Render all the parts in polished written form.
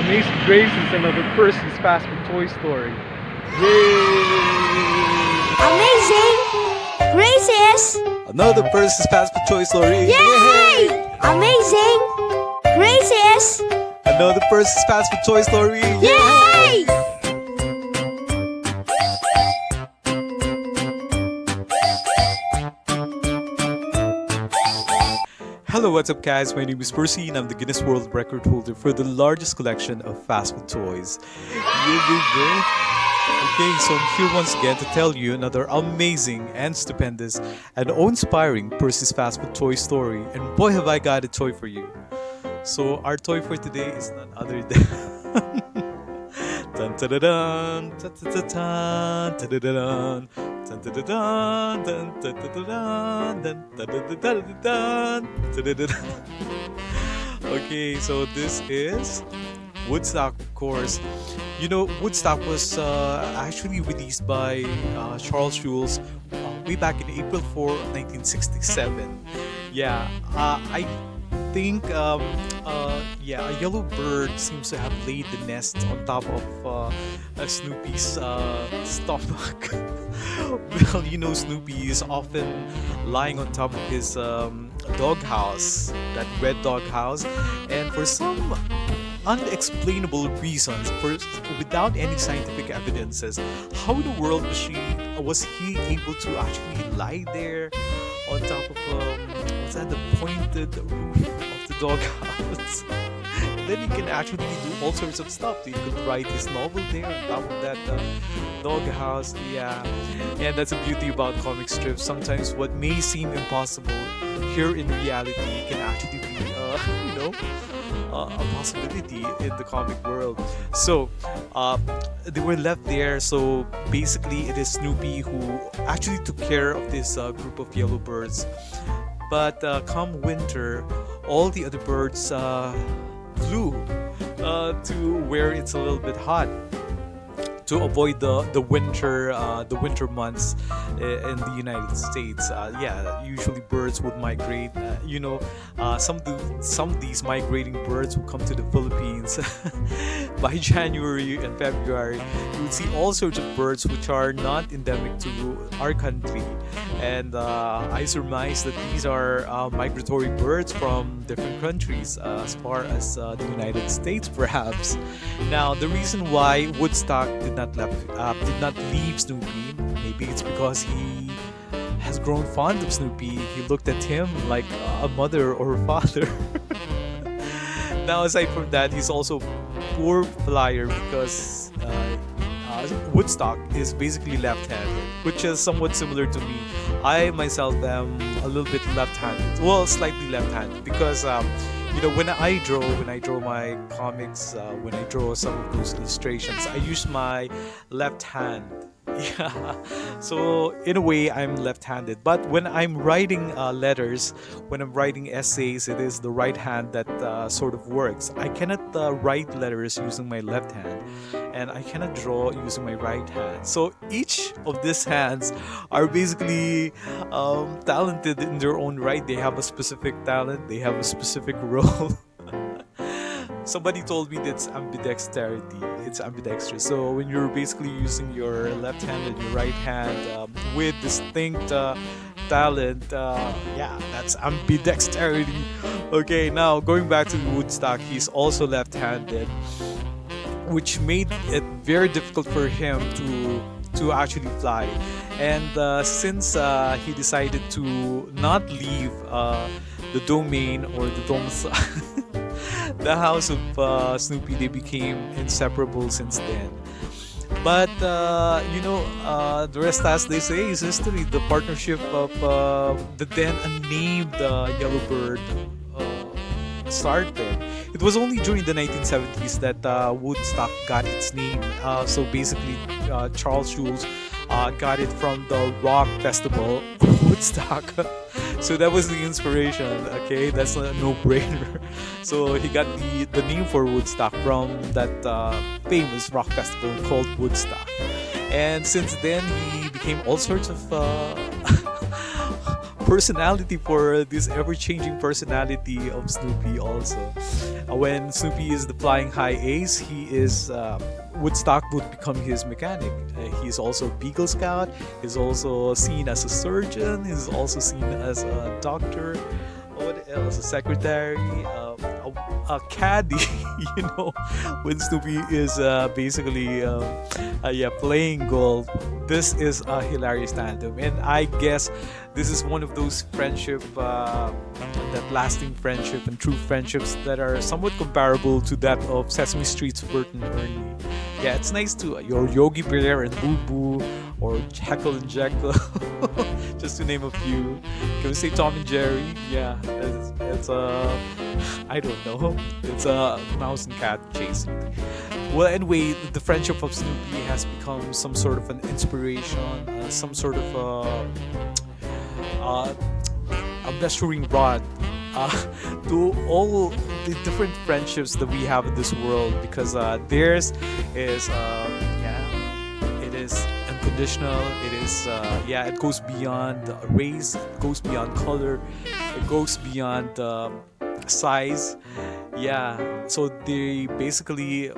Amazing Grace is another Percy's Fast Food Toy Story. Yay! Amazing Graces! Another Percy's Fast Food Toy Story. Yay! Amazing Graces! Another Percy's Fast Food Toy Story. Yay! Hello, what's up guys? My name is Percy and I'm the Guinness World Record holder for the largest collection of fast food toys. Okay, so I'm here once again to tell you another amazing and stupendous and awe-inspiring Percy's Fast Food Toy Story. And boy have I got a toy for you. So our toy for today is none other than dun dun dun dun dun dun dun dun dun. Okay, so this is Woodstock, of course. You know, Woodstock was actually released by Charles Schulz way back in April 4, 1967. Yeah, I think yeah, a yellow bird seems to have laid the nest on top of Snoopy's stomach. Well, you know, Snoopy is often lying on top of his doghouse, that red doghouse, and for some unexplainable reasons, without any scientific evidences, how in the world was he able to actually lie there on top of what's that, the pointed roof of the doghouse? And then he can actually do all sorts of stuff. He could write his novel there on top of that doghouse. Yeah, and that's the beauty about comic strips. Sometimes what may seem impossible here in reality can actually be, you know, a possibility in the comic world. So they were left there. So basically it is Snoopy who actually took care of this group of yellow birds. But come winter, all the other birds flew to where it's a little bit hot, to avoid the winter months in the United States. Yeah, usually birds would migrate. You know, some of these migrating birds will come to the Philippines by January and February. You would see all sorts of birds which are not endemic to our country, and I surmise that these are migratory birds from different countries, as far as the United States, perhaps. Now, the reason why Woodstock did not leave Snoopy, maybe it's because he has grown fond of Snoopy. He looked at him like a mother or a father. Now, aside from that, he's also a poor flyer because Woodstock is basically left-handed, which is somewhat similar to me. I myself am a little bit left-handed, well, slightly left-handed, because you know, when I draw my comics, when I draw some of those illustrations, I use my left hand. Yeah, so in a way I'm left-handed, but when I'm writing letters, when I'm writing essays, it is the right hand that sort of works. I cannot write letters using my left hand, and I cannot draw using my right hand. So each of these hands are basically talented in their own right. They have a specific talent, they have a specific role. Somebody told me that's ambidexterity. It's ambidextrous. So when you're basically using your left hand and your right hand with distinct talent, yeah, that's ambidexterity. Okay, now going back to Woodstock, he's also left-handed, which made it very difficult for him to actually fly. And since he decided to not leave the domain or the domicile, the house of Snoopy, they became inseparable since then. But you know, the rest, as they say, is history. The partnership of the then unnamed yellow bird started. It was only during the 1970s that Woodstock got its name. So basically, Charles Schulz got it from the rock festival Woodstock. So that was the inspiration. Okay, that's a no-brainer. So he got the name for Woodstock from that famous rock festival called Woodstock. And since then, he became all sorts of personality for this ever-changing personality of Snoopy also. When Snoopy is the flying high ace, he is Woodstock would become his mechanic. He's also a Beagle Scout. He's also seen as a surgeon. He's also seen as a doctor. What else? A secretary, a caddy. You know, when Snoopy is basically playing golf. This is a hilarious tandem, and I guess this is one of those friendship that lasting friendship and true friendships that are somewhat comparable to that of Sesame Street's Bert and Ernie. Yeah, it's nice to your Yogi Bear and Boo Boo, or Heckle and Jekyll, just to name a few. Can we say Tom and Jerry? Yeah, it's I don't know. It's a mouse and cat chasing. Well, anyway, the friendship of Snoopy has become some sort of an inspiration, some sort of a measuring rod to all the different friendships that we have in this world, because theirs is it is unconditional. It is it goes beyond race, it goes beyond color, it goes beyond size. Yeah, so they basically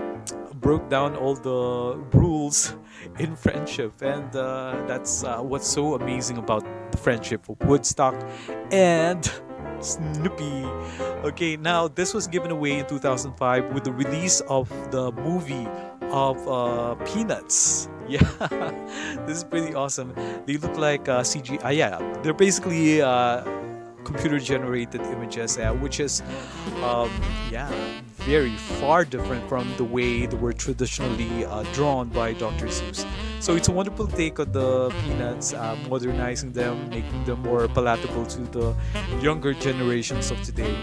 broke down all the rules in friendship, and that's what's so amazing about the friendship of Woodstock and Snoopy. Okay, now this was given away in 2005 with the release of the movie of Peanuts. Yeah, this is pretty awesome. They look like CG. Yeah, they're basically computer generated images, which is very far different from the way they were traditionally drawn by Dr. Seuss. So it's a wonderful take on the Peanuts, modernizing them, making them more palatable to the younger generations of today.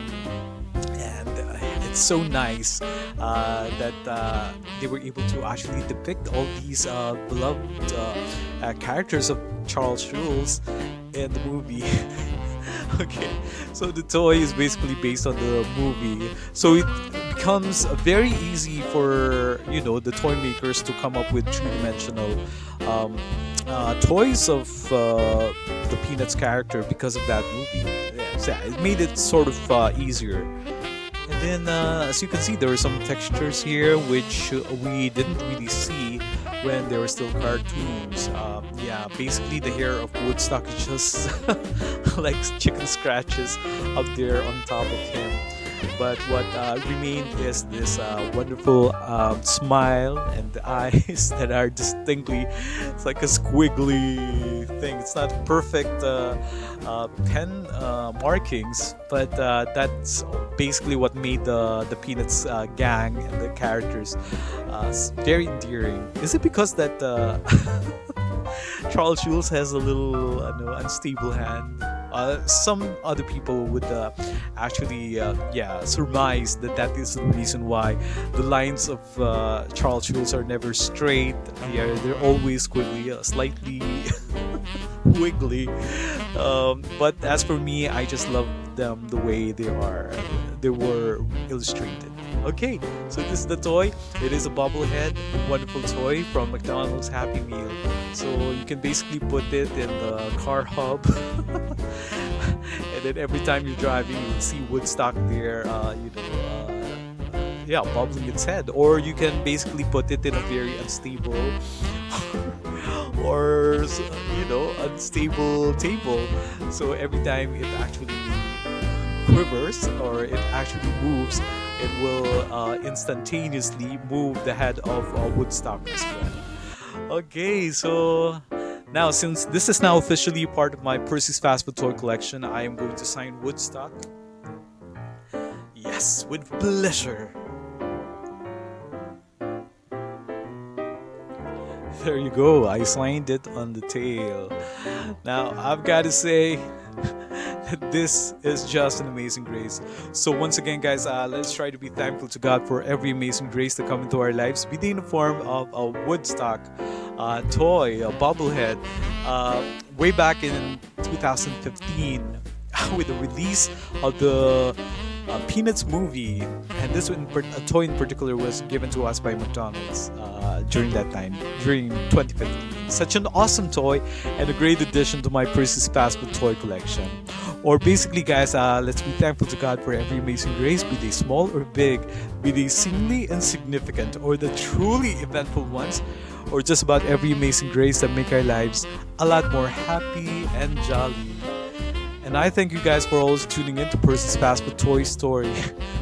And it's so nice that they were able to actually depict all these beloved characters of Charles Schulz in the movie. Okay, so the toy is basically based on the movie, so it becomes very easy for the toy makers to come up with three-dimensional toys of the Peanuts character because of that movie. So it made it sort of easier. And then, as you can see, there are some textures here which we didn't really see when they were still cartoons. Basically the hair of Woodstock is just like chicken scratches up there on top of him. But what remained is this wonderful smile and the eyes that are distinctly, it's like a squiggly thing. It's not perfect pen markings, but that's basically what made the Peanuts gang and the characters very endearing. Is it because that Charles Schulz has a little unstable hand? Some other people would actually surmise that is the reason why the lines of Charles Schulz are never straight. They're always squiggly, slightly wiggly. But as for me, I just love them the way they were illustrated. Okay, so this is the toy. It is a bobblehead, wonderful toy from McDonald's Happy Meal. So you can basically put it in the car hub, and then every time you're driving, you see Woodstock there, bobbling its head. Or you can basically put it in a very unstable or unstable table. So every time it actually quivers or it actually moves, it will instantaneously move the head of Woodstock as well. Okay, so now since this is now officially part of my Percy's Fast Food Toy Collection, I am going to sign Woodstock. Yes, with pleasure. There you go, I signed it on the tail. Now, I've got to say, this is just an amazing grace. So once again, guys, let's try to be thankful to God for every amazing grace that come into our lives, be they in the form of a Woodstock toy, a bobblehead. Way back in 2015, with the release of the Peanuts movie, and this toy in particular was given to us by McDonald's during that time, during 2015. Such an awesome toy and a great addition to my Percy's Fast Food Toy Collection. Or basically, guys, let's be thankful to God for every amazing grace, be they small or big, be they seemingly insignificant or the truly eventful ones, or just about every amazing grace that make our lives a lot more happy and jolly. And I thank you guys for always tuning in to Percy's Fast Food Toy Story.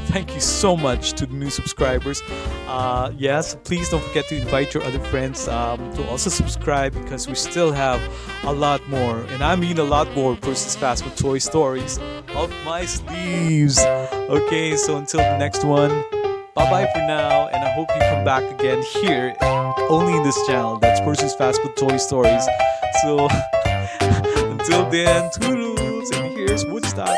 Thank you so much to the new subscribers. Yes, please don't forget to invite your other friends to also subscribe, because we still have a lot more, and I mean a lot more, Percy's Fast Food Toy Stories up my sleeves. Okay, so until the next one, bye bye for now, and I hope you come back again here, only in this channel. That's Percy's Fast Food Toy Stories. So until then, toodles, and here's Woodstock.